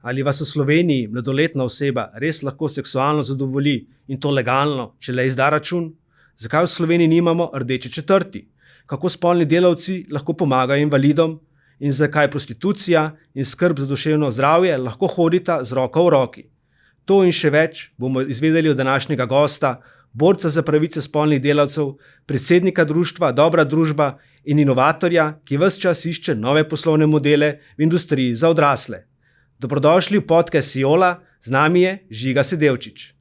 ali vas v Sloveniji mladoletna oseba res lahko seksualno zadovolji in to legalno, če le izda račun? Zakaj v Sloveniji nimamo rdeče četrti? Kako spolni delavci lahko pomagajo invalidom? In zakaj prostitucija in skrb za duševno zdravje lahko hodita z roko v roki? To in še več bomo izvedeli od današnjega gosta, borca za pravice spolnih delavcev, predsednika društva Dobra družba in inovatorja, ki ves čas išče nove poslovne modele v industriji za odrasle. Dobrodošli v podcast Siola, z nami je Žiga Sedevčič.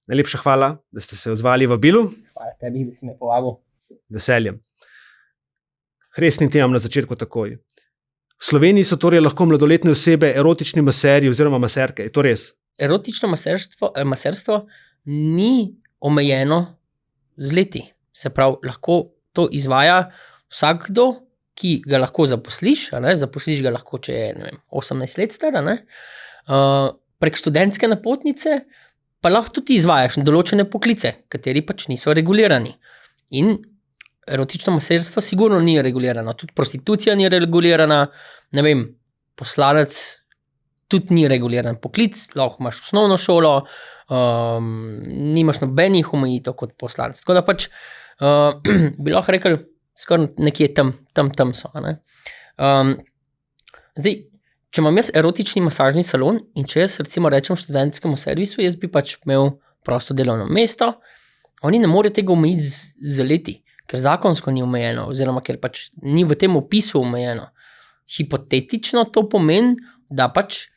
Najlepša hvala, da ste se odzvali v vabilu. Hvala tebi, da si me povabil. Veseljem. Resnim temam na začetku takoj. V Sloveniji so torej lahko mladoletne osebe erotični maserji oziroma maserke. Je to res? Erotično maserstvo ni omejeno z leti. Se pravi, lahko to izvaja vsakdo, ki ga lahko zaposliš. Zaposliš ga lahko, če je 18 let star. Prek študentske napotnice pa lahko tudi izvajaš določene poklice, kateri pač niso regulirani. In erotično maserstvo sigurno ni regulirano, tudi prostitucija ni regulirana, poslanec tudi ni reguliran poklic, lahko imaš osnovno šolo, nimaš nobenih omejitev kot poslanec. Tako da pač bi lahko rekel, skoraj nekje tam so. Zdaj, če imam jaz erotični masažni salon in če jaz recimo rečem študentskemu servisu, jaz bi pač imel prosto delovno mesto, oni ne morejo tega omejiti z leti, ker zakonsko ni omejeno, oziroma ker pač ni v tem opisu omejeno. Hipotetično to pomeni, da pač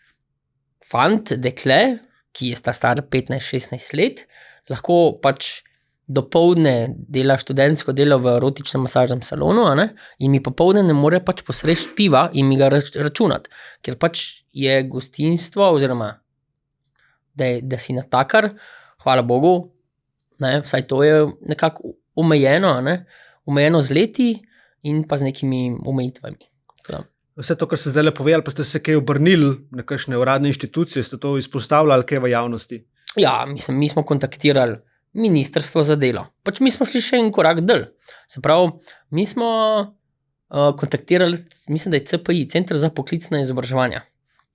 fant, dekle, ki je star 15-16 let, lahko pač dopoldne dela študentsko delo v erotičnem masažnem salonu, in mi popoldne ne more pač posreči piva in mi ga računati, ker pač je gostinstvo, oziroma da si natakar, hvala Bogu, vsaj to je nekako omejeno, omejeno z leti in pa z nekimi omejitvami. Vse to, kar ste zdaj povedali, pa ste se kaj obrnili na kakšne uradne inštitucije, ste to izpostavljali kaj v javnosti? Ja, mi smo kontaktirali Ministrstvo za delo. Pač mi smo šli še en korak dlje. Se pravi, mi smo kontaktirali, mislim, da je CPI, Center za poklicna izobraževanja.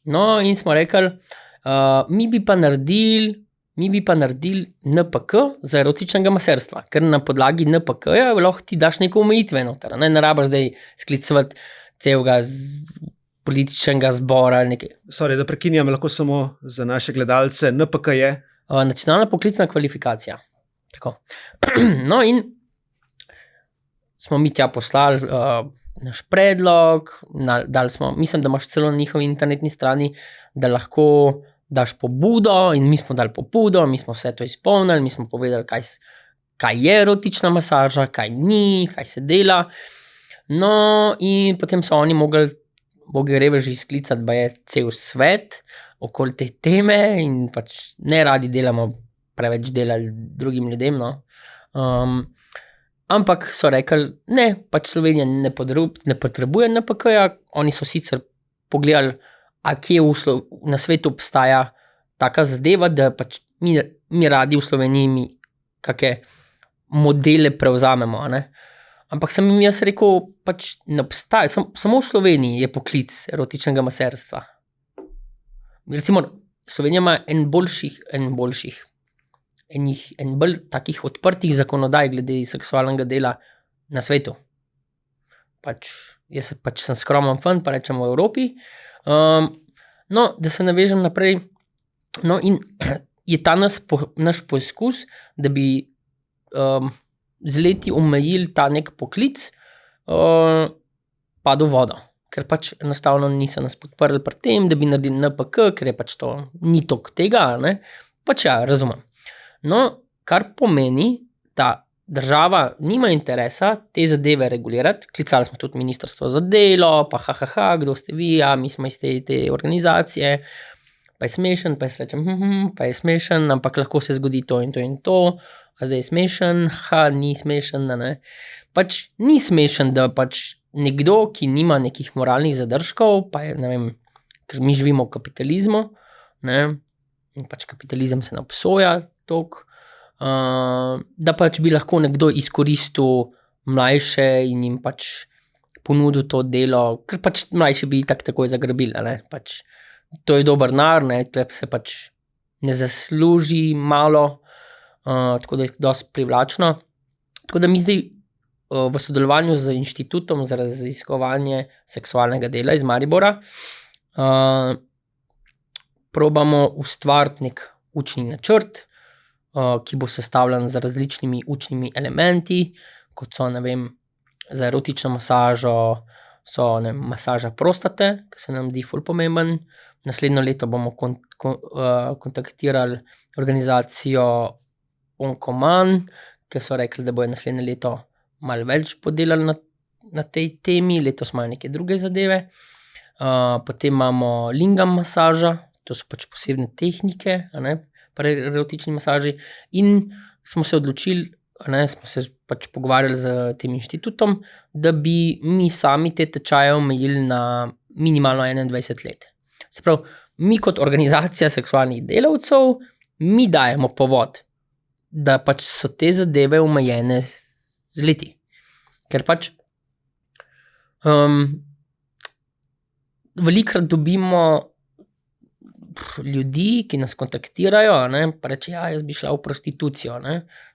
No, in smo rekli, mi bi pa naredili NPK za erotičnega maserstva, ker na podlagi NPK-ja lahko ti daš neko omejitve noter. Ne rabaš zdaj sklicovati celega političnega zbora ali nekaj. Sorry, da prekinjam, lahko samo za naše gledalce. NPK je? Nacionalna poklicna kvalifikacija. Tako. No, in smo mi tja poslali naš predlog, dali smo, mislim, da imaš celo na njihovi internetni strani, da lahko daš pobudo, in mi smo dali pobudo, mi smo vse to izpolnili, mi smo povedali, kaj je erotična masaža, kaj ni, kaj se dela. No, in potem so oni mogli boge reveži sklicati, da je cel svet okoli te teme in pač ne radi delamo preveč delali drugim ljudem, no. Ampak so rekli, ne, pač Slovenija ne potrebuje NPK-ja, oni so sicer pogledali, a kje na svetu obstaja taka zadeva, da pač mi radi v Sloveniji kakšne modele prevzamemo, Ampak sem jim jaz rekel, pač ne obstaja, samo v Sloveniji je poklic erotičnega maserstva. Recimo, Slovenija ima en bolj takih odprtih zakonodaj glede seksualnega dela na svetu. Jaz sem skromen fan, pa rečem v Evropi. No, da se navežem naprej. No, in je ta naš poskus, da bi z leti omejili ta nek poklic, padel vodo. Ker pač enostavno niso nas podprli pri tem, da bi naredili NPK, ker je pač to ni toliko tega, Pač ja, razumem. No, kar pomeni, da država nima interesa te zadeve regulirati. Klicali smo tudi Ministrstvo za delo, pa kdo ste vi, mi smo iz te organizacije, pa je smešen, pa jaz rečem, pa je smešen, ampak lahko se zgodi to in to in to, a zdaj je smešen, ni smešen, Pač ni smešen, da pač nekdo, ki nima nekih moralnih zadržkov, pa je, ker mi živimo v kapitalizmu, in pač kapitalizem se ne obsoja, toliko, da pač bi lahko nekdo izkoristil mlajše in jim pač ponudil to delo, ker pač mlajši bi takoj zagrabili, ne, pač to je dober denar, ne, tukaj se pač ne zasluži malo, tako da je dosti privlačno. Tako da mi zdaj v sodelovanju z Inštitutom za raziskovanje seksualnega dela iz Maribora probamo ustvariti nek učni načrt, ki bo sestavljen z različnimi učnimi elementi, kot so, ne vem, za erotično masažo so masaža prostate, ki se nam zdi ful pomemben. Naslednjo leto bomo kontaktirali organizacijo Onkoman, ki so rekli, da bojo naslednje leto malo več podelali na tej temi, letos imajo neke druge zadeve. Potem imamo lingam masaža, to so pač posebne tehnike, pri erotični masaži, in smo se odločili, smo se pač pogovarjali z tem inštitutom, da bi mi sami te tečaje omejili na minimalno 21 let. Se pravi, mi kot organizacija seksualnih delavcev, mi dajemo povod, da pač so te zadeve omejene z leti. Ker pač velikokrat dobimo ljudi, ki nas kontaktirajo, pa reče, jaz bi šla v prostitucijo.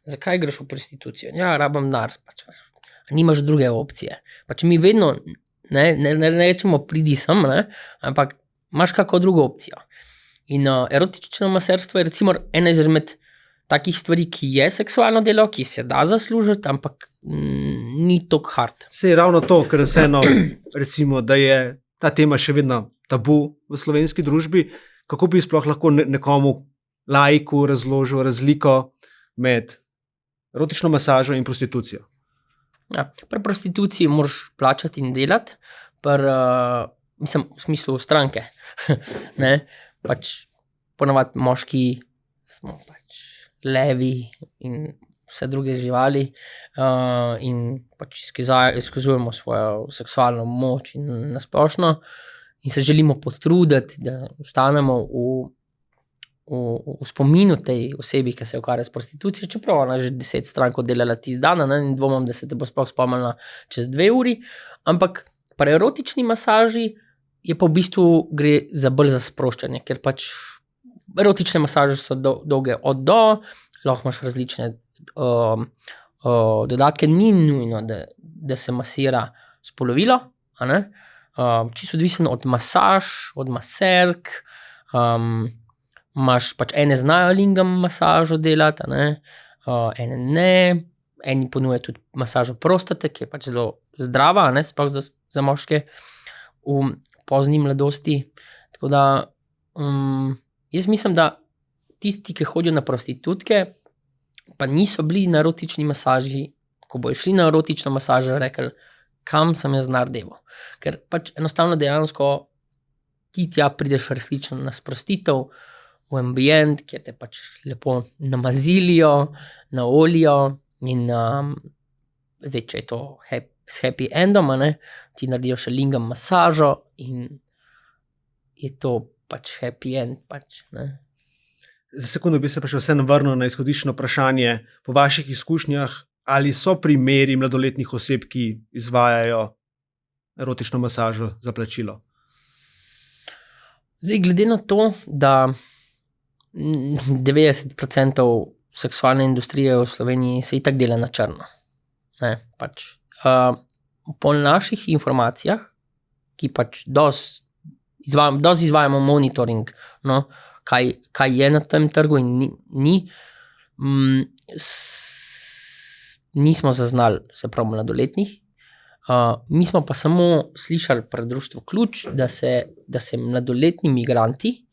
Zakaj greš v prostitucijo? Ja, rabim denar. Pač, nimaš druge opcije. Pač mi vedno ne rečemo pridi sem, ampak imaš kako drugo opcijo. In erotično maserstvo je recimo ena izmed takih stvari, ki je seksualno delo, ki se da zaslužiti, ampak ni toliko hard. Se je ravno to, ker vseeno recimo, da je ta tema še vedno tabu v slovenski družbi. Kako bi sploh lahko nekomu laiku razložil razliko med erotično masažo in prostitucijo? Ja, pri prostituciji moraš plačati in delati, mislim, v smislu stranke. Pač ponavadi moški smo pač levi in vse druge živali in pač izkazujemo svojo seksualno moč in nasplošno in se želimo potruditi, da ostanemo v spominu tej osebi, ki se ukvarja s prostitucijo, čeprav ona že 10 strankov delala tisti dan, in dvomim, da se te bo sploh spomnila čez 2 uri, ampak pri erotični masaži je pa v bistvu gre za bolj za sproščanje, ker pač erotične masaže so dolge od do, lahko imaš različne dodatke, ni nujno, da se masira spolovilo, čisto odvisen od masaž, od maserk, imaš pač ene znajo lingam masažo delati, ene ne, eni ponujajo tudi masažo prostate, ki je pač zelo zdrava, sploh za moške v pozni mladosti. Tako da jaz mislim, da tisti, ki hodijo na prostitutke, pa niso bili na erotični masaži, ko bojo šli na erotično masažo, rekli, kam sem jaz naredil. Ker pač enostavno dejansko ti tja prideš resnično na sprostitev, v ambient, kjer te pač lepo namazilijo, naolijo in zdaj, če je to s happy endom, ti naredijo še lingam masažo in je to pač happy end. Za sekundo bi se pa še vseeno vrnil na izhodiščno vprašanje. Po vaših izkušnjah, ali so primeri mladoletnih oseb, ki izvajajo erotično masažo za plačilo? Zdaj, glede na to, da 90% seksualne industrije v Sloveniji se itak dela na črno. Po naših informacijah, ki pač dosti izvajamo monitoring, kaj je na tem trgu in ni, nismo zaznali, se pravi, mladoletnih. Mi smo pa samo slišali pri društvu Ključ, da se mladoletni migranti,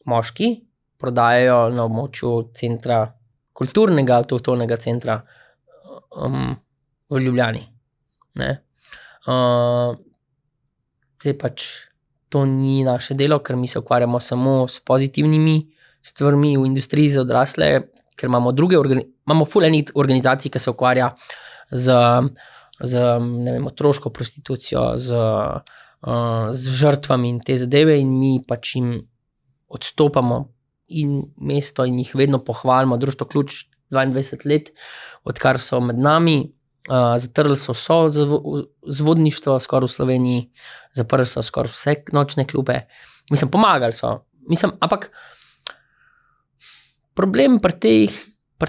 moški, prodajajo na območju centra, kulturnega avtohtonega centra v Ljubljani. Zdaj pač to ni naše delo, ker mi se ukvarjamo samo s pozitivnimi stvarmi v industriji za odrasle, ker imamo ful enih organizacij, ki se ukvarja z otroško prostitucijo, z žrtvami in te zadeve in mi pač jim odstopamo in mesto in jih vedno pohvalimo. Društvo Ključ 22 let, odkar so med nami. Zatrli so zvodništvo skoraj v Sloveniji, zaprli so skoraj vse nočne klube. Mislim, pomagali so. Ampak problem pri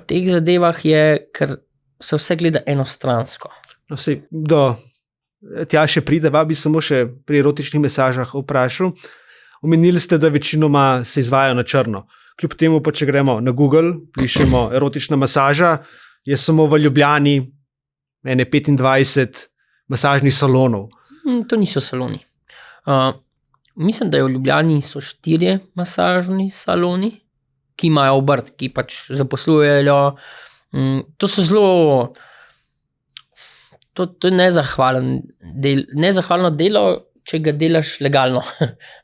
teh zadevah je, ker se vse gleda enostransko. No, tja še prideva, bi samo še pri erotičnih masažah vprašal. Omenili ste, da večinoma se izvajajo na črno. Kljub temu pa, če gremo na Google, pišemo erotična masaža, je samo v Ljubljani 25 masažnih salonov. To niso saloni. Mislim, da je v Ljubljani so 4 masažni saloni, ki imajo obrt, ki pač zaposlujejo. To so zelo... To je nezahvalno delo, če ga delaš legalno,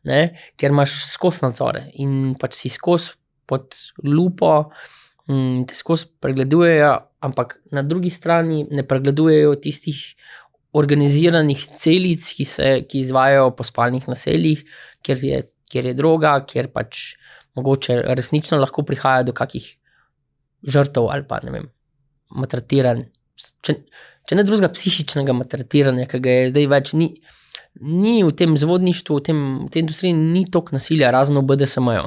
ne? Ker imaš skozi nadzore in pač si skozi pod lupo, te skozi pregledujejo, ampak na drugi strani ne pregledujejo tistih organiziranih celic, ki izvajajo po spalnih naseljih, kjer je droga, kjer pač mogoče resnično lahko prihaja do kakih žrtev ali pa, ne vem, maltretiranj. Če ne drugega psihičnega maltretiranja, ki ga je zdaj več, ni v tem zvodništvu, v tej industriji ni toliko nasilja, razen v BDSM-ju.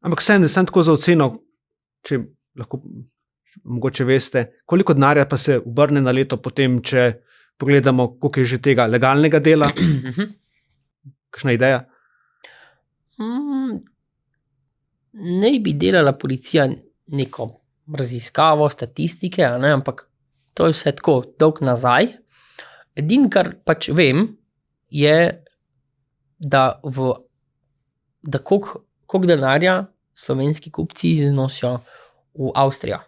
Ampak sem tako za oceno, če lahko mogoče veste, koliko denarja pa se obrne na leto potem, če pogledamo, koliko je že tega legalnega dela? Kakšna ideja? Ne bi delala policija neko raziskavo, statistike, ampak to je vse tako dolg nazaj. Edino, kar pač vem, je, da koliko denarja slovenski kupci iznosijo v Avstrijo.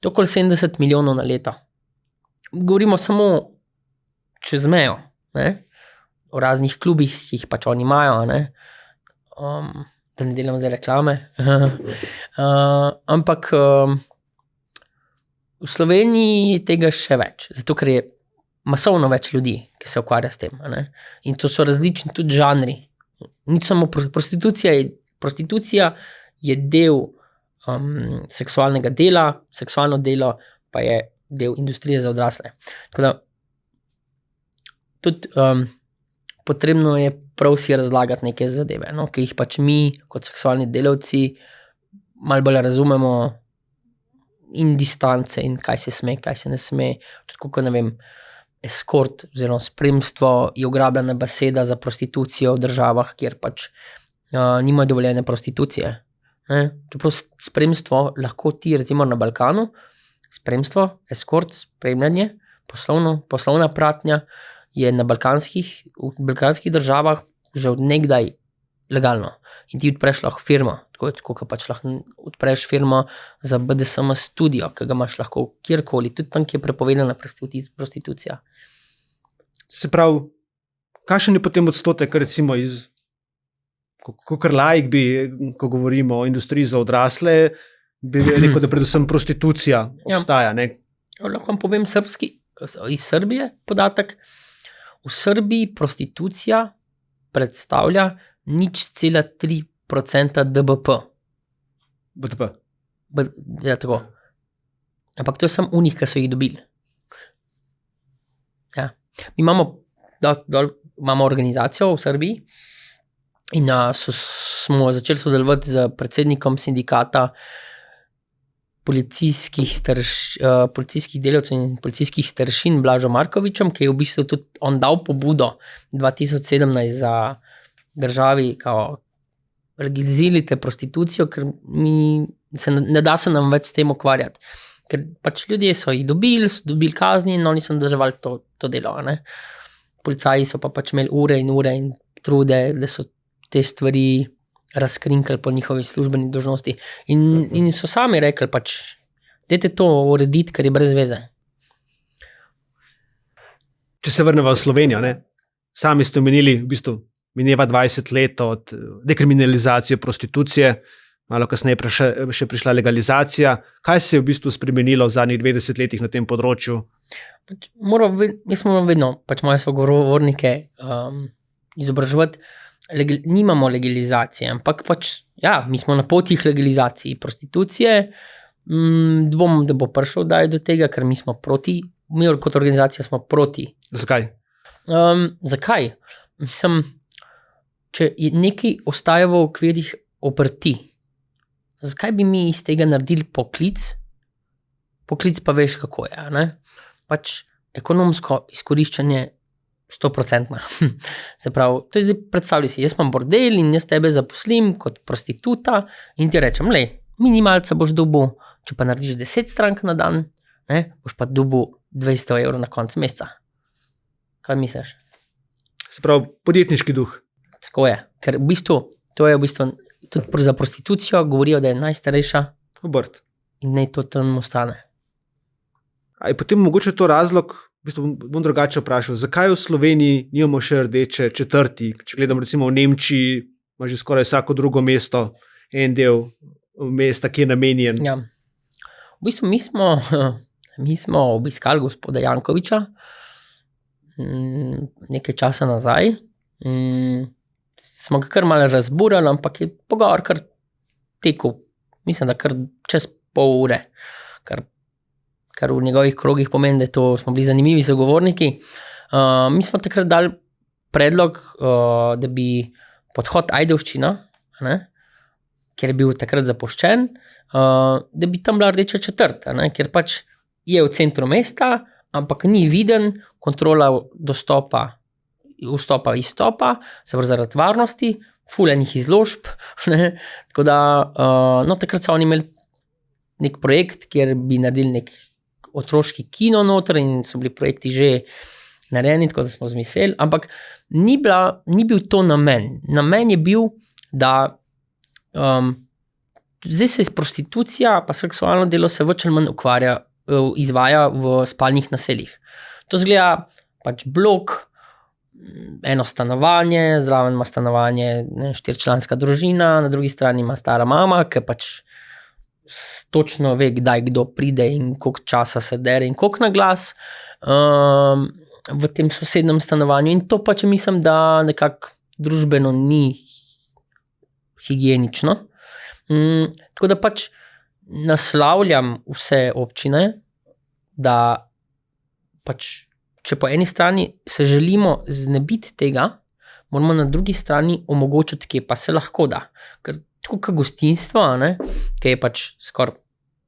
To okoli 70 milijonov na leto. Govorimo samo čez mejo, ne? O raznih klubih, ki jih pač oni imajo, ne? Da ne delam zdaj reklame. Ampak v Sloveniji je tega še več, zato ker je masovno več ljudi, ki se ukvarja s tem. Ne? In to so različni tudi žanri. Nič samo prostitucija je del seksualnega dela, seksualno delo pa je del industrije za odrasle. Tako da tudi potrebno je prav si razlagati neke zadeve, no, ki jih pač mi kot seksualni delavci malo bolj razumemo in distance in kaj se sme, kaj se ne sme. Tudi kako, ne vem, eskort oziroma spremstvo je ugrabljena beseda za prostitucijo v državah, kjer pač nimajo dovoljene prostitucije. Ne? Čeprav spremstvo lahko ti recimo na Balkanu, spremstvo, eskort, spremljanje, poslovna pratnja je v balkanskih državah že od nekdaj legalno. In ti odpreš lahko firmo, tako pač lahko odpreš firmo za BDSM studio, ki ga imaš lahko kjerkoli, tudi tam, ki je prepovedana prostitucija. Se pravi, kakšen je potem odstotek, recimo kakor laik bi, ko govorimo o industriji za odrasle, bi rekel, da predvsem prostitucija obstaja, ne? Lahko vam povem iz Srbije podatek. V Srbiji prostitucija predstavlja 0,3% DBP. BDP. Ja, tako. Ampak to je samo unih, ki so jih dobili. Ja. Mi imamo organizacijo v Srbiji in smo začeli sodelovati z predsednikom sindikata policijskih delavcev in policijskih staršin Blažo Markovičem, ki je v bistvu tudi on dal pobudo 2017 za državi, kao legalizirajte prostitucijo, ker ne da se nam več s tem ukvarjati. Ker pač ljudje so jih dobili kazni in oni so nadaljevali to delo. Ne? Policaji so pa pač imeli ure in trude, da so te stvari razkrinkali po njihovi službeni dolžnosti. In so sami rekli pač, dajte to urediti, ker je brez veze. Če se vrnemo v Slovenijo, ne? Sami ste omenili, v bistvu mineva 20 let od dekriminalizacije prostitucije, malo kasneje še prišla legalizacija. Kaj se je v bistvu spremenilo v zadnjih 20 letih na tem področju? Mi smo vedno pač moje sogovornike izobraževati, nimamo legalizacije, ampak pač, ja, mi smo na potih legalizaciji prostitucije. Dvom, da bo prišel do tega, ker mi smo proti, mi kot organizacija smo proti. Zakaj? Zakaj? Mislim, če je nekaj ostaja v okvirih obrti, zakaj bi mi iz tega naredili poklic? Poklic pa veš, kako je, ne? Pač ekonomsko izkoriščanje 100%. Se pravi, to je zdaj predstavljaj si, jaz imam bordel in jaz tebe zaposlim kot prostituta in ti rečem, minimalca boš dobil, če pa narediš 10 strank na dan, ne, boš pa dobil 200 € na konc meseca. Kaj misliš? Se pravi, podjetniški duh. Tako je, ker v bistvu, to je v bistvu, tudi za prostitucijo govorijo, da je najstarejša Obrt. in naj to tam ostane. A je potem mogoče to razlog, v bistvu bom drugače vprašal, zakaj v Sloveniji nimamo še rdeče četrti? Če gledam recimo v Nemčiji, ima že skoraj vsako drugo mesto en del mesta, ki je namenjen. Ja. V bistvu mi smo obiskali gospoda Jankoviča nekaj časa nazaj. Smo ga kar malo razburali, ampak je pogovor kar tekel. Mislim, da kar čez pol ure. Kar v njegovih krogih pomeni, da smo bili zanimivi sogovorniki. Mi smo takrat dali predlog, da bi podhod Ajdovščina, ne, ker je bil takrat zapuščen, da bi tam bila rdeča četrt, ne, ker pač je v centru mesta, ampak ni viden, kontrola dostopa, vstopa, izstopa, se pravi zaradi varnosti, fulejnih izložb, ne, tako da, takrat so oni imeli nek projekt, kjer bi naredili nek otroški kino noter in so bili projekti že narejeni, tako da smo zmislili, ampak ni bil to namen. Namen je bil, da zdaj se prostitucija pa seksualno delo se več ali manj izvaja v spalnih naseljih. To zgleda pač blok, eno stanovanje, zraven ima stanovanje 4-članska družina, na drugi strani ima stara mama, ki pač točno ve, kdaj kdo pride in koliko časa se dere in koliko na glas v tem sosednem stanovanju. In to pač mislim, da nekako družbeno ni higienično. Tako da pač naslavljam vse občine, da pač, če po eni strani se želimo znebiti tega, moramo na drugi strani omogočiti, kje pa se lahko da. Ker tako kot gostinstvo, ki je pač skoraj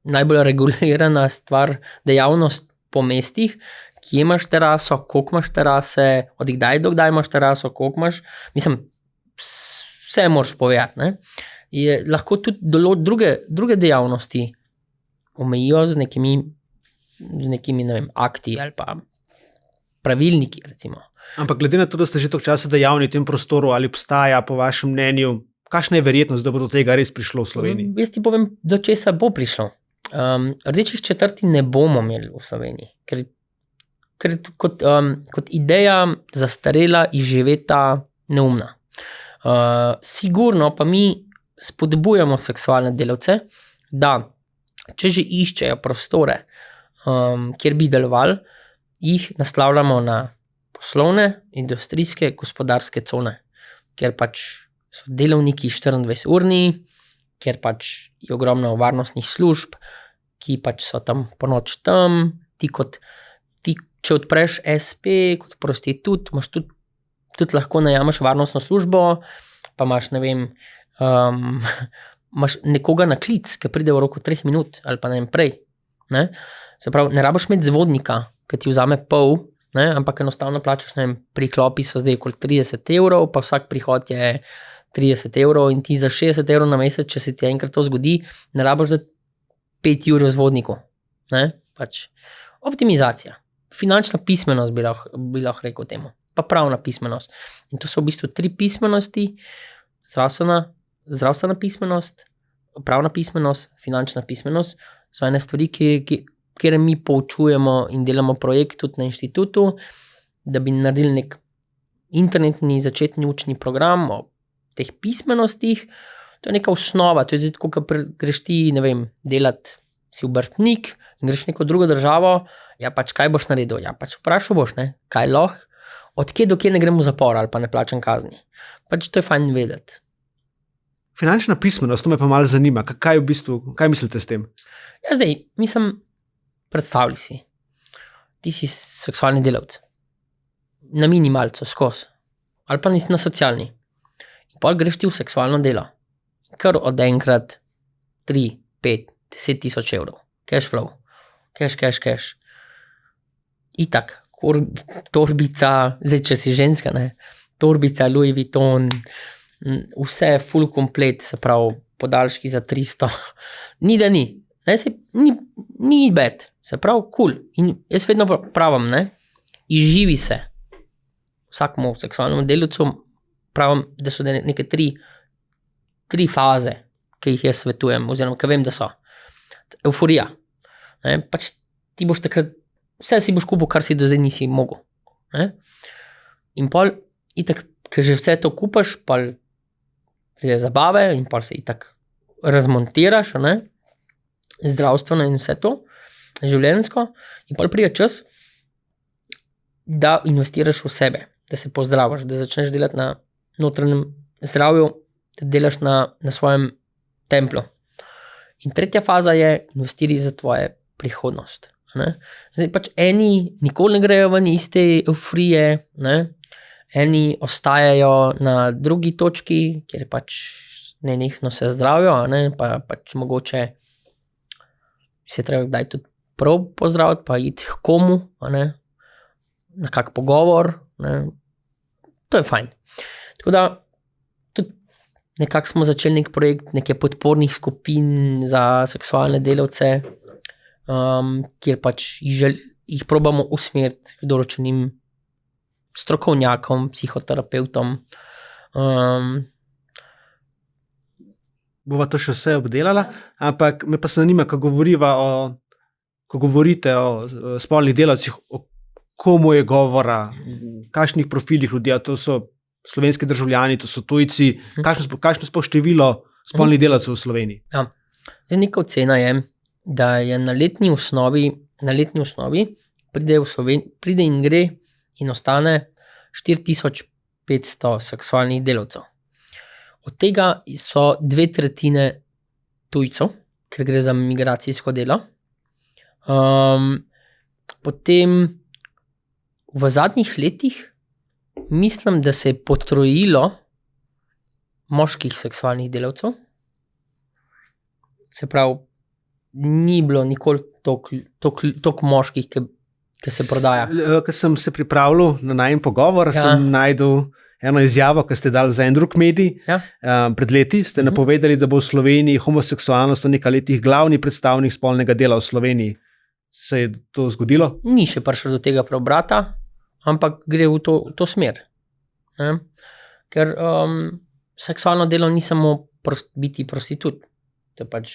najbolj regulirana stvar, dejavnost po mestih, kje imaš teraso, koliko imaš terase, od kdaj do kdaj imaš teraso, koliko imaš, mislim, vse moraš povedati, je lahko tudi druge dejavnosti omejijo z nekimi ne vem, akti ali pa pravilniki, recimo. Ampak glede na to, da ste že toliko časa dejavni v tem prostoru, ali obstaja po vašem mnenju, kakšna je verjetnost, da bo do tega res prišlo v Sloveniji? Jaz ti povem, do česa bo prišlo. Rdečih četrti ne bomo imeli v Sloveniji, ker kot ideja zastarela, izživeta, neumna. Sigurno pa mi spodbujamo seksualne delavce, da če že iščejo prostore, kjer bi delovali, jih naslavljamo na poslovne, industrijske, gospodarske cone, kjer pač so delovniki 24-urni, kjer pač je ogromno varnostnih služb, ki pač so tam po noč tam, če odpreš SP kot prostitut, imaš tudi lahko najameš varnostno službo, pa imaš, ne vem, imaš nekoga na klic, ki pride v roku 3 minut, ali pa ne vem prej. Ne? Se pravi, ne rabiš imeti zvodnika, ki ti vzame pol, ne? Ampak enostavno plačaš, ne vem, priklopi so zdaj okoli 30 €, pa vsak prihod je 30 € in ti za 60 € na mesec, če se ti enkrat to zgodi, ne rabiš za 5 ur v zvodniku. Ne? Pač optimizacija. Finančna pismenost bi lahko rekel temu. Pa pravna pismenost. In to so v bistvu 3 pismenosti, zdravstvena pismenost, pravna pismenost, finančna pismenost, so ene stvari, kjer mi poučujemo in delamo projekt tudi na inštitutu, da bi naredili nek internetni začetni učni program o teh pismenostih. To je neka osnova, to je tako, kot greš ti, ne vem, delati si obrtnik in greš v neko drugo državo, ja pač kaj boš naredil? Ja pač vprašal boš, ne, kaj lahko od kje do kje ne grem v zapor ali pa ne plačam kazni. Pač to je fajn vedeti. Finančna pismenost, to me pa malo zanima. Kaj mislite s tem? Ja, zdaj, predstavljaj si, ti si seksualni delavec, na minimalcu skozi, ali pa nisi na socialni. In pol greš ti v seksualno delo, kar od enkrat 3, 5, 10 tisoč evrov, cash flow, cash. Itak, torbica, zdaj če si ženska, ne, torbica, Louis Vuitton, vse full komplet, se pravi, podaljški za 300, ni da ni. Ne, ni bad, se pravi, cool. In jaz vedno pravim, ne, izživi se. Vsakemu seksualnemu delavcu pravim, da so neke tri faze, ki jih jaz svetujem, oziroma ki vem, da so. Euforija. Ne, pač ti boš takrat, vse si boš kupil, kar si do zdaj nisi mogel. Ne. In pol, itak, ker že vse to kupaš, pol pride zabave in pol se itak razmontiraš, ne, zdravstveno in vse to, življenjsko, in pol pride čas, da investiraš v sebe, da se pozdravaš, da začneš delati na notranjem zdravju, da delaš na svojem templu. In tretja faza je investiraj za tvoje prihodnost. Ne? Zdaj pač eni nikoli ne grejo ven iz te euforije, ne? Eni ostajajo na drugi točki, kjer pač nenehno se zdravijo, ne? Pa pač mogoče se treba kdaj tudi prav pozdraviti, pa iti k komu, ne? Na kak pogovor, ne? To je fajn. Tako da tudi nekako smo začeli nek projekt neke podpornih skupin za seksualne delavce, kjer pač jih probamo usmeriti k določenim strokovnjakom, psihoterapeutom. Bova to še vse obdelala, ampak me pa zanima, ko govorite o spolnih delavcih, o komu je govora, kakšnih profilih ljudi, to so slovenski državljani, to so tujci, kakšno sploh število spolnih delavcev v Sloveniji? Ja. Zdaj neka ocena je, da je na letni osnovi pride in gre in ostane 4500 seksualnih delavcev. Od tega so 2/3 tujcev, ker gre za migracijsko delo. Potem v zadnjih letih mislim, da se je potrojilo moških seksualnih delavcev. Se pravi, ni bilo nikoli toliko moških, ki se prodaja. Ko sem se pripravljal na najin pogovor, sem najdel eno izjavo, ki ste dali za en drug medij. Pred leti ste napovedali, da bo v Sloveniji homoseksualnost v nekaj letih glavni predstavnik spolnega dela v Sloveniji. Se je to zgodilo? Ni še prišlo do tega preobrata, ampak gre v to smer. Ne? Ker seksualno delo ni samo biti prostitut. To je pač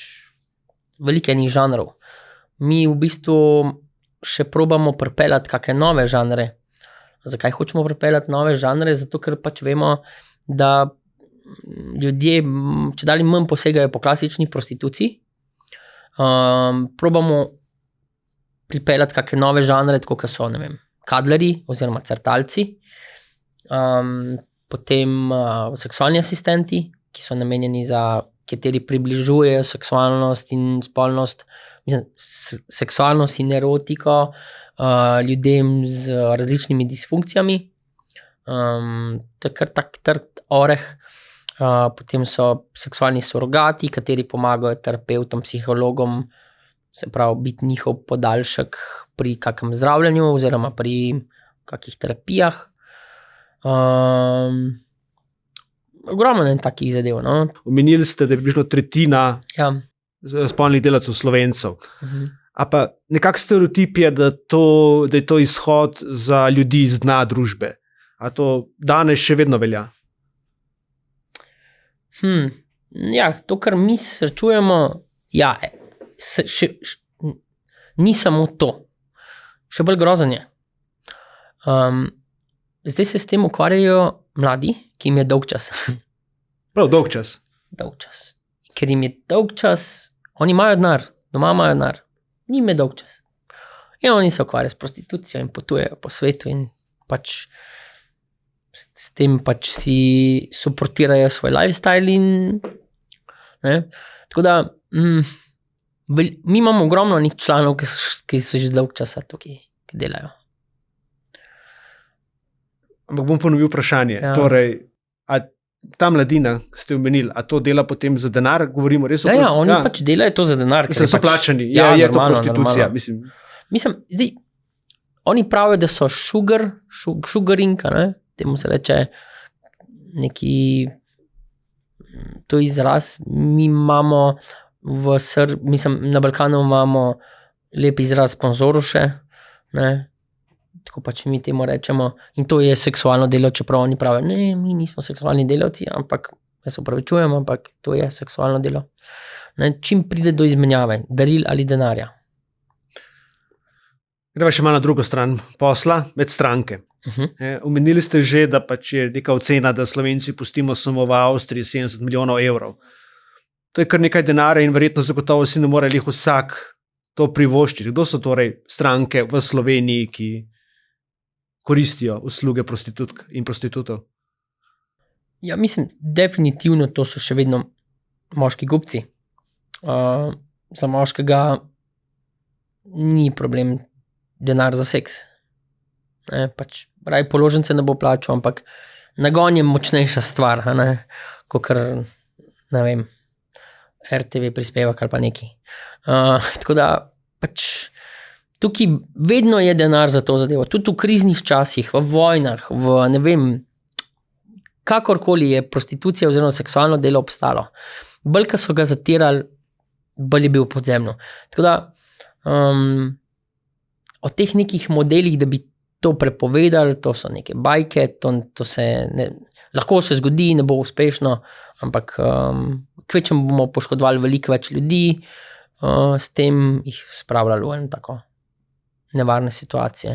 veliko enih žanrov. Mi v bistvu še probamo pripeljati kakšne nove žanre. Zakaj hočemo pripeljati nove žanre? Zato, ker pač vemo, da ljudje čedalje manj posegajo po klasični prostituciji. Probamo pripeljati kakšne nove žanre, tako kot so, ne vem, kadlerji oziroma crtalci. Potem seksualni asistenti, ki so namenjeni kateri približujejo seksualnost in spolnost, seksualnost in erotiko ljudem z različnimi disfunkcijami. To je kar tak trd oreh. Potem so seksualni surrogati, kateri pomagajo terapeutom, psihologom, se pravi, biti njihov podaljšek pri kakem zdravljenju oziroma pri kakih terapijah. Ogromno je takih zadev. No? Omenili ste, da je približno 1/3 spolnih delavcev Slovencev. A pa nekak stereotip je, da je to izhod za ljudi iz dna družbe. A to danes še vedno velja? Ja, to, kar mi srečujemo, ni samo to. Še bolj grozen je. Zdaj se s tem ukvarjajo mladi, ki jim je dolg čas. Prav, dolg čas. Dolg čas. Ker jim je dolg čas, oni imajo denar, doma imajo denar, njim je dolg čas. In oni se ukvarjajo s prostitucijo in potujejo po svetu in pač s tem pač si suportirajo svoj lifestyle in ne. Tako da mi imamo ogromno nekih članov, ki so že dolg časa tukaj, ki delajo. Ampak bom ponovil vprašanje. Ja. Torej, a ta mladina, ki ste omenili, a to dela potem za denar? Govorimo res o Ja, oni pač delajo to za denar. Mislim, ker so pač, plačani. Ja, Je to normalno, prostitucija. normalno. Mislim, zdaj, oni pravijo, da so sugaring, ne? Temu se reče neki, to je izraz, mi imamo na Balkanu imamo lep izraz sponzoruše, ne? Tako pač mi temu rečemo, in to je seksualno delo, čeprav oni pravijo, ne, mi nismo seksualni delavci, ampak, jaz se opravičujem, ampak to je seksualno delo. Ne? Čim pride do izmenjave, daril ali denarja. Greva še malo na drugo stran posla, med stranke. Omenili ste že, da pač je neka ocena, da Slovenci pustimo samo v Avstriji 70 milijonov evrov. To je kar nekaj denarja in verjetno zagotovo si ne more lih vsak to privoščiti. Kdo so torej stranke v Sloveniji, ki koristijo usluge prostitutk in prostitutov? Ja, mislim, definitivno to so še vedno moški kupci. Za moškega ni problem denar za seks. Pač raj položnice ne bo plačal, ampak nagon je močnejša stvar, kakor, ne vem, RTV prispevek ali pa neki. Tako da pač tukaj vedno je denar za to zadevo. Tudi v kriznih časih, v vojnah, v ne vem, kakorkoli je prostitucija oziroma seksualno delo obstalo. Bolj, ko so ga zatirali, bolj je bil podzemno. Tako da o teh nekih modelih, da bi to prepovedali, to so neke bajke, to se lahko se zgodi, ne bo uspešno, ampak kvečem bomo poškodovali veliko več ljudi, s tem jih spravljali v eno tako nevarne situacije.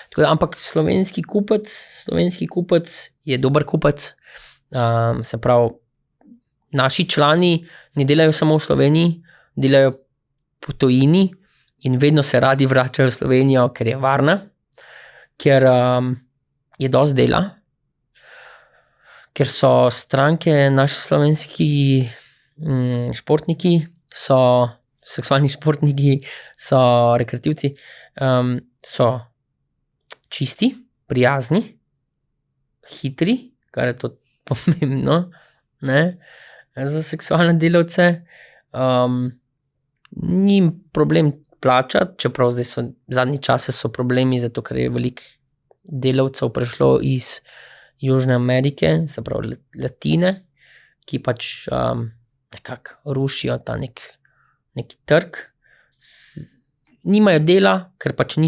Tako da, ampak slovenski kupec je dober kupec, se pravi, naši člani ne delajo samo v Sloveniji, delajo po tujini in vedno se radi vračajo v Slovenijo, ker je varna, ker je dosti dela, ker so stranke, naši slovenski športniki, so seksualni športniki, so rekreativci, so čisti, prijazni, hitri, kar je to pomembno, ne, za seksualne delavce. Ni problem plačati, čeprav zdaj zadnji čase so problemi, zato ker je veliko delavcev prišlo iz Južne Amerike, se pravi Latine, ki pač nekako rušijo ta neki trg. Nimajo dela, ker pač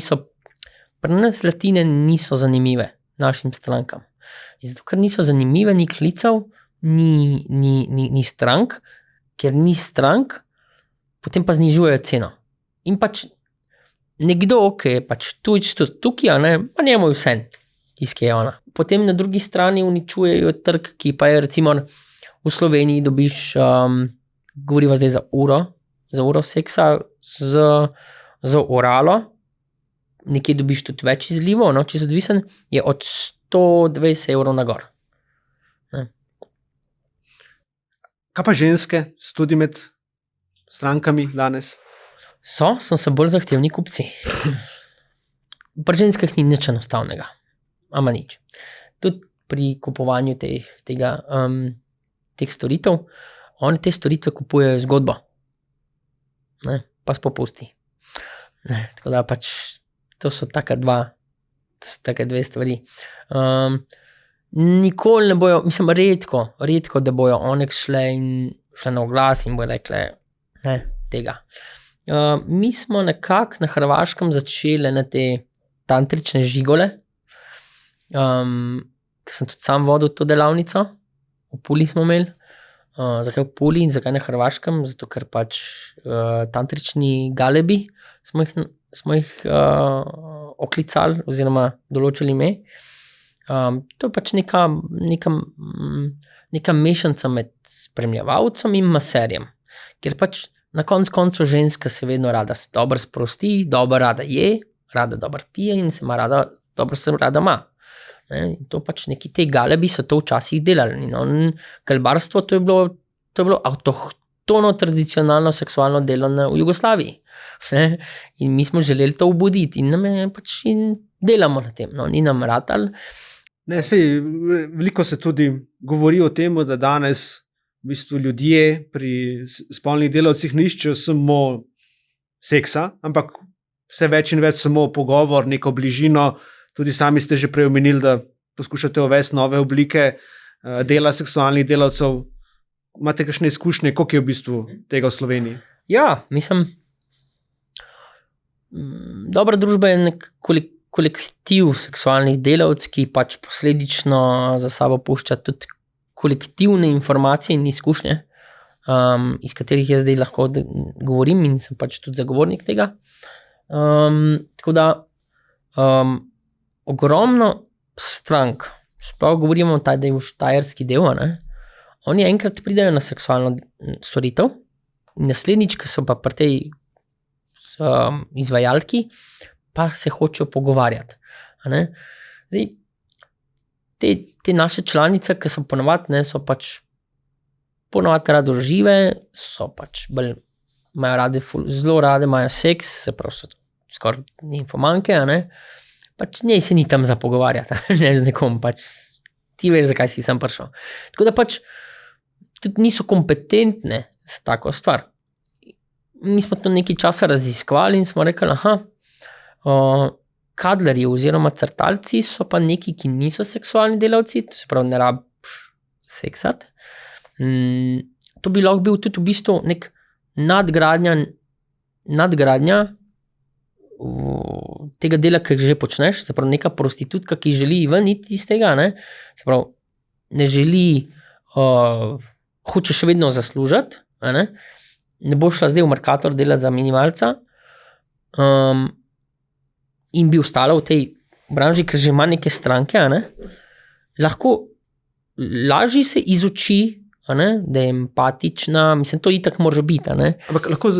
pri nas Latine niso zanimive našim strankam. In zato, ker niso zanimive, ni klicev, ni strank, ker ni strank, potem pa znižujejo ceno. In pač nekdo, ki je pač tukaj, pa njemu je vse, iz kje je ona. Potem na drugi strani uničujejo trg, ki pa je recimo v Sloveniji dobiš, govoriva zdaj za uro seksa z oralo, nekje dobiš tudi več izlivov, če si odvisen, je od 120 evrov na gor. Kaj pa ženske, so tudi med strankami danes? Sem se bolj zahtevni kupci. Pri ženskah ni nič enostavnega. Ama nič. Tudi pri kupovanju teh storitev, oni te storitve kupujejo zgodbo. Pa s popusti. Tako da pač to so take dve stvari. Nikoli ne bojo, mislim, redko, da bojo one šle na oglas in bojo rekle, ne, tega. Mi smo nekako na Hrvaškem začeli na te tantrične žigole, ker sem tudi sam vodil to delavnico, v Puli smo imeli. Zakaj v Puli in zakaj na Hrvaškem? Zato, ker pač tantrični galebi smo jih oklicali oziroma določili ime. To je pač neka mešanca med spremljevalcem in maserjem, ker pač na koncu ženska se vedno rada dobro sprosti, dobro rada je, rada dobro pije in se rada ima. Ne? In to pač neki te galebi so to včasih delali. In galebarstvo to je bilo avtohtono, tradicionalno seksualno delo v Jugoslaviji. Ne? In mi smo želeli to obuditi in nam je pač in delamo na tem. No? Ni nam ratalo. Ne, sej, veliko se tudi govori o tem, da danes v bistvu ljudje pri spolnih delavcih ne iščejo samo seksa, ampak vse več in več samo pogovor, neko bližino. Tudi sami ste že prej omenili, da poskušate uvesti nove oblike dela seksualnih delavcev. Imate kakšne izkušnje, koliko je v bistvu tega v Sloveniji? Ja, mislim, dobra družba je nek kolektiv seksualnih delavcev, ki pač posledično za sabo pušča tudi kolektivne informacije in izkušnje, iz katerih jaz zdaj lahko govorim in sem pač tudi zagovornik tega. Tako da ogromno strank, sploh govorimo o taj štajerski del, oni enkrat pridejo na seksualno storitev in naslednjič, ko so pa pri tej izvajalki, pa se hočejo pogovarjati. Zdaj, te naše članice, ki so ponovadi, so pač ponovadi radožive, so pač bolj, imajo rade, zelo rade imajo seks, se pravi so skoraj nimfomanke, pač njej se ni tam za pogovarjati, ne z nekom, pač ti veš, zakaj si sem prišel. Tako da pač tudi niso kompetentne za tako stvar. Mi smo to nekaj časa raziskovali in smo rekli, kadlerji oziroma crtalci so pa neki, ki niso seksualni delavci, to se pravi, ne rabiš seksati. To bi lahko bil tudi v bistvu nek nadgradnja tega dela, ki že počneš, se pravi, neka prostitutka, ki želi ven iti iz tega, se pravi, ne želi, hoče še vedno zaslužiti, ne bo šla zdaj v Mercator delati za minimalca, in bi ostala v tej branži, ker že ima neke stranke, lahko lažje se izuči, da je empatična, mislim, to itak može biti. Ampak lahko,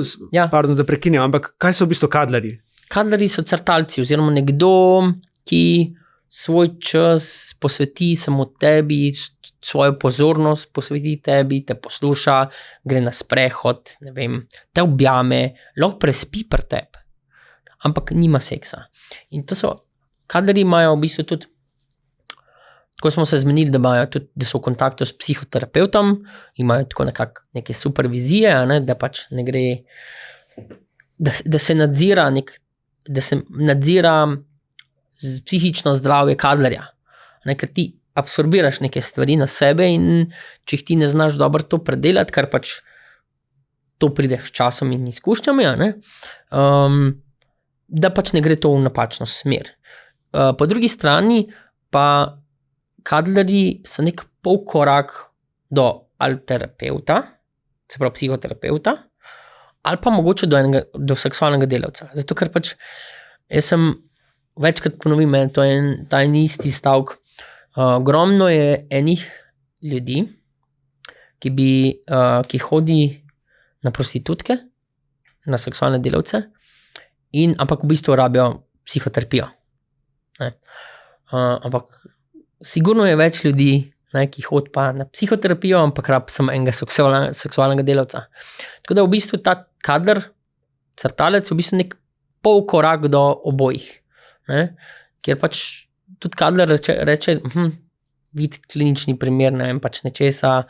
pardon, da prekinjam, ampak kaj so v bistvu kadlerji? Kadlerji so crtalci, oziroma nekdo, ki svoj čas posveti samo tebi, svojo pozornost posveti tebi, te posluša, gre na sprehod, ne vem, te objame, lahko prespi pri tebi, ampak nima seksa. In to so, kadlerji imajo v bistvu tudi, tako smo se zmenili, da so v kontaktu s psihoterapeutom, imajo tako nekako neke supervizije, da pač ne gre, da se nadzira psihično zdravje kadlerja. Ker ti absorbiraš neke stvari na sebe in če jih ti ne znaš dobro to predelati, kar pač to prideš časom in izkušnjami, da pač ne gre to v napačno smer. Po drugi strani pa kadlerji so nek polkorak do terapeuta, se pravi psihoterapeuta, ali pa mogoče do seksualnega delavca. Zato, ker pač jaz sem večkrat ponovim, to je ta isti stavek. Ogromno je enih ljudi, ki hodi na prostitutke, na seksualne delavce, ampak v bistvu rabijo psihoterapijo. Ampak sigurno je več ljudi, ki hodi pa na psihoterapijo, ampak rabi samo enega seksualnega delavca. Tako da v bistvu ta kadler, crtalec, je v bistvu nek polkorak do obojih. Kjer pač tudi kadler reče vid klinični primer, ne vem, pač nečesa,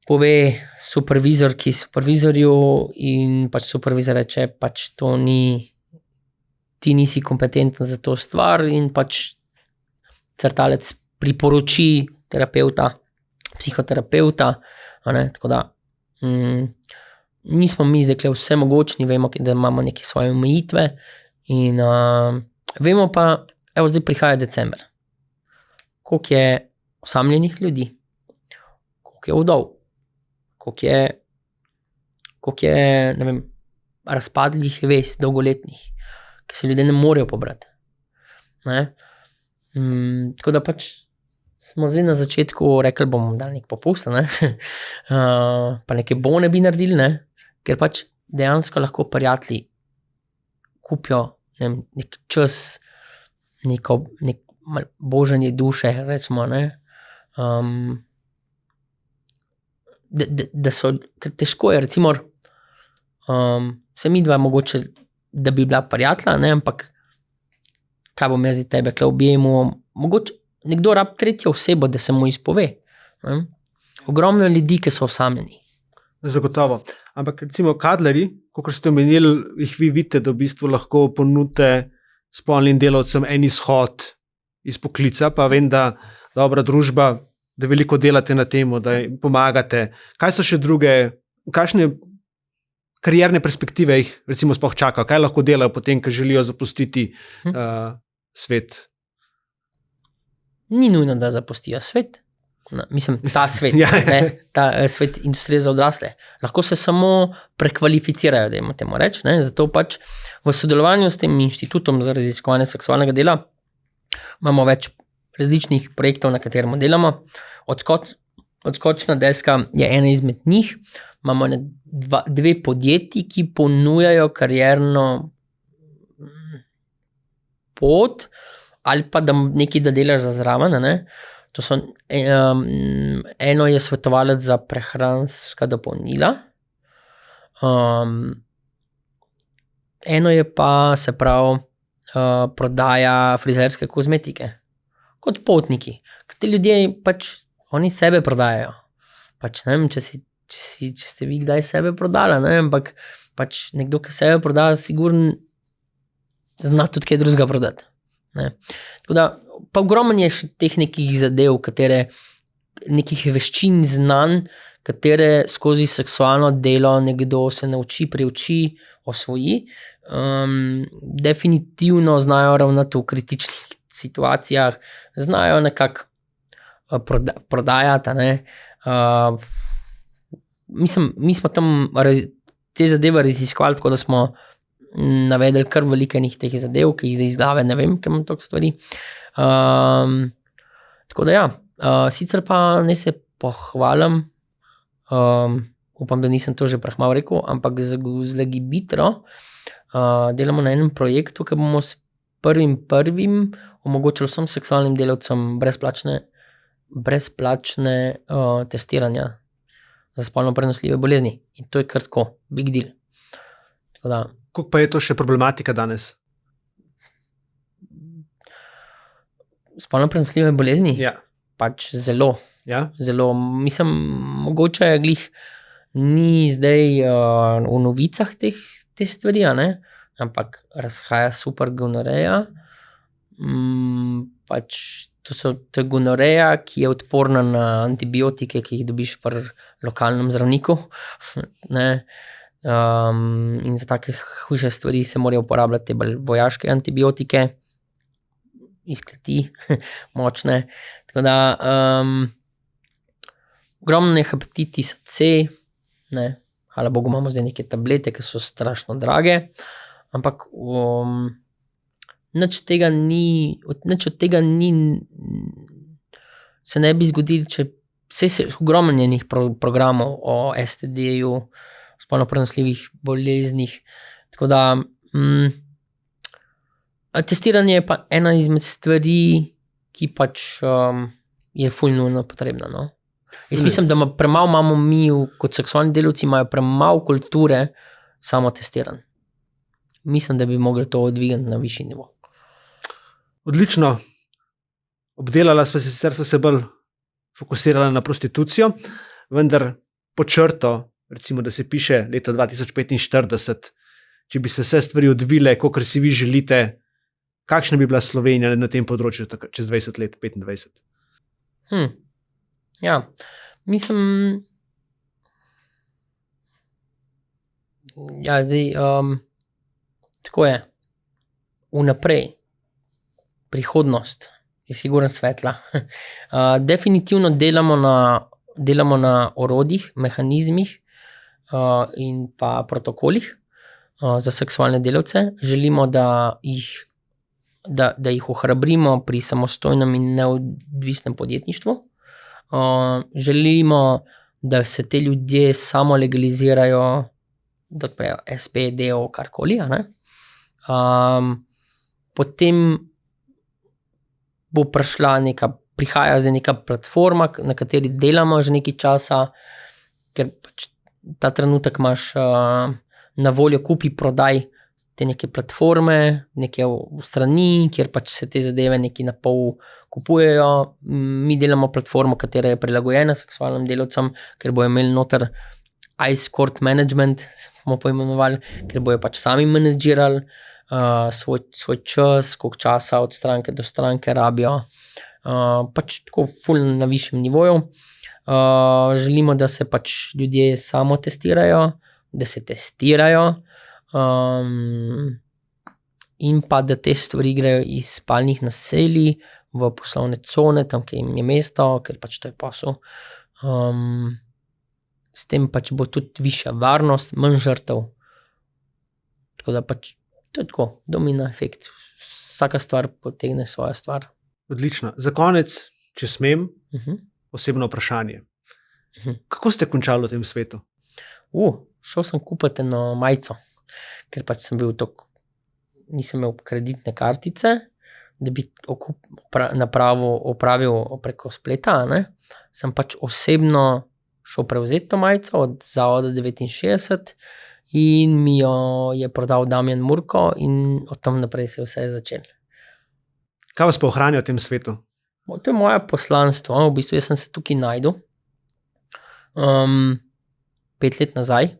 pove supervizorki, supervizorju in pač supervizor reče, pač to ni, ti nisi kompetenten za to stvar in pač crtalec priporoči terapeuta, psihoterapeuta, tako da nismo mi zdaj vse mogočni, vemo, da imamo neke svoje omejitve in vemo pa, evo zdaj prihaja december, koliko je osamljenih ljudi, koliko je vdov, koliko je ne vem, razpadlih vez, dolgoletnih, ki se ljudje ne morejo pobrati. Tako da pač smo zdaj na začetku rekli, bomo dali nek popust, pa neke bone bi naredili, ker pač dejansko lahko prijatelji kupijo nek čas, nek božanje duše, rečemo, ne. Da so, ker težko je, recimo, se mi dva mogoče, da bi bila prijatelja, ne, ampak kaj bom jaz tebe kle objemu, mogoče nekdo rab tretjo osebo, da se mu izpove. Ne. Ogromno ljudi, ki so osamljeni. Zagotovo. Ampak recimo kadlerji, kot ste omenili, jih vi vidite, da v bistvu lahko ponudite spolnim delavcem en izhod iz poklica, pa vem, da dobra družba, da veliko delate na temu, da jim pomagate. Kaj so še druge, kakšne karierne perspektive jih recimo sploh čakajo? Kaj lahko delajo potem, ko želijo zapustiti svet? Ni nujno, da zapustijo svet. No, mislim, ta svet, ne, ta svet industrije za odrasle. Lahko se samo prekvalificirajo, da temu reči. Ne. Zato pač v sodelovanju s tem inštitutom za raziskovanje seksualnega dela imamo več različnih projektov, na katerem delamo. Odskočna deska je ena izmed njih. Imamo dve podjetji, ki ponujajo karierno pot ali pa da nekaj da delaš za zraven, ne. To so, eno je svetovalec za prehranska dopolnila, eno je pa, se pravi, prodaja frizerske kozmetike. Kot potniki. Ker ti ljudje pač, oni sebe prodajajo. Pač ne vem, če ste vi kdaj sebe prodala, ne, ampak pač nekdo, ki sebe prodaja, sigurno zna tudi kaj drugega prodati. Ne. Tako da, pa ogromno je še teh nekih zadev, nekih veščin, znanj, katere skozi seksualno delo nekdo se nauči, priuči, osvoji. Definitivno znajo ravnati v kritičnih situacijah, znajo nekako prodajati, ne. Mislim, mi smo tam te zadeve raziskovali, tako da smo navedeli kar veliko teh zadev, ki jih zdaj iz glave ne vem, ker imam toliko stvari. Tako da ja, sicer pa ne se pohvalim, upam, da nisem to že prehmal rekel, ampak z Legibitro delamo na enem projektu, ki bomo s 1.1. omogočili vsem seksualnim delavcem brezplačne testiranja za spolno prenosljive bolezni. In to je kar tako, big deal. Tako da, kako pa je to še problematika danes? Spolno prenosljive bolezni? Ja. Pač zelo. Ja? Zelo, mislim, mogoče glih ni zdaj v novicah te stvari, ne? Ampak razhaja super gonoreja. Pač to je gonoreja, ki je odporna na antibiotike, ki jih dobiš pri lokalnem zdravniku. Ne? In za take hujše stvari se morajo uporabljati te bolj vojaške antibiotike, iz kleti, močne. Tako da, ogromno je hepatitisa C, ne, hvala Bogu imamo zdaj neke tablete, ki so strašno drage, ampak nič od tega ni, se ne bi zgodilo, če se ogromno njenih programov o STD-ju, spolno prenosljivih boleznih, tako da testiranje je pa ena izmed stvari, ki pač je ful nujno potrebna, no. Jaz mislim, da premalo imamo mi, kot seksualni delavci, imajo premalo kulture samotestiranj. Mislim, da bi mogli to odvigati na višji nivo. Odlično. Obdelala sva se bolj fokusirala na prostitucijo, vendar pod črto, recimo, da se piše leta 2045, če bi se vse stvari odvile, kakor si vi želite, kakšna bi bila Slovenija na tem področju čez 20 let, 25? Ja, mislim, ja, zdaj, tako je, vnaprej, prihodnost je sigurno svetla. Definitivno delamo na orodjih, mehanizmih in pa protokolih za seksualne delavce. Želimo, da jih ohrabrimo pri samostojnem in neodvisnem podjetništvu. Želimo, da se te ljudje samo legalizirajo, da odprejo SP, DO, karkoli, ne. Potem bo prihaja zdaj neka platforma, na kateri delamo že nekaj časa, ker pač ta trenutek imaš na voljo kupi prodaj te neke platforme, neke strani, kjer pač se te zadeve neki na pol kupujejo. Mi delamo platformo, katera je prilagojena seksualnim delavcem, ker bojo imeli noter ice court management, smo poimenovali, ker bojo pač sami menedžirali svoj čas, koliko časa od stranke do stranke rabijo. Pač tako ful na višjem nivoju. Želimo, da se pač ljudje samo testirajo, da se testirajo, in pa da te stvari grejo iz spalnih naselij v poslovne cone, tam, kjer jim je mesto, ker pač to je posel. S tem pač bo tudi višja varnost, manj žrtev. Tako da pač to je tako, domino efekt. Vsaka stvar potegne svojo stvar. Odlično. Za konec, če smem, osebno vprašanje. Kako ste končali v tem svetu? Šel sem kupiti eno majico, ker pač sem bil nisem imel kreditne kartice, da bi napravo opravil preko spleta, ne? Sem pač osebno šel prevzeti to majico od Zavoda 69 in mi jo je prodal Damjan Murko in od tam naprej se vse je začelo. Kaj vas pa ohranja v tem svetu? To je moje poslanstvo. V bistvu jaz sem se tukaj našel 5 let nazaj.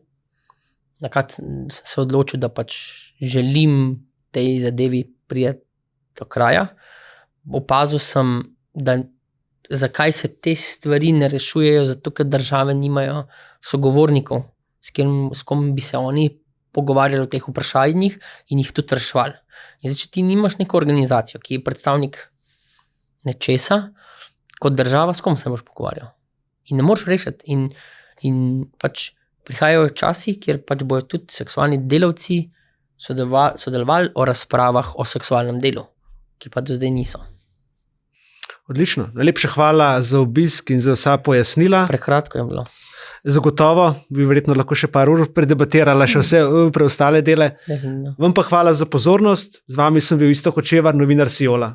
Nakrat sem se odločil, da pač želim tej zadevi priti do kraja. Opazil sem, da zakaj se te stvari ne rešujejo, zato ker države nimajo sogovornikov, s kom bi se oni pogovarjali o teh vprašanjih in jih tudi reševali. In zdaj, če ti nimaš neko organizacijo, ki je predstavnik nečesa, kot država, s kom se boš pogovarjal? In ne moreš rešiti. In pač prihajajo časi, kjer pač bojo tudi seksualni delavci sodelovali o razpravah o seksualnem delu, ki pa do zdaj niso. Odlično. Najlepša hvala za obisk in za vsa pojasnila. Prekratko je bilo. Zagotovo bi verjetno lahko še par ur predebatirala še vse preostale dele. Definitivno. Vam pa hvala za pozornost. Z vami sem bil Iztok Hočevar, novinar Siola.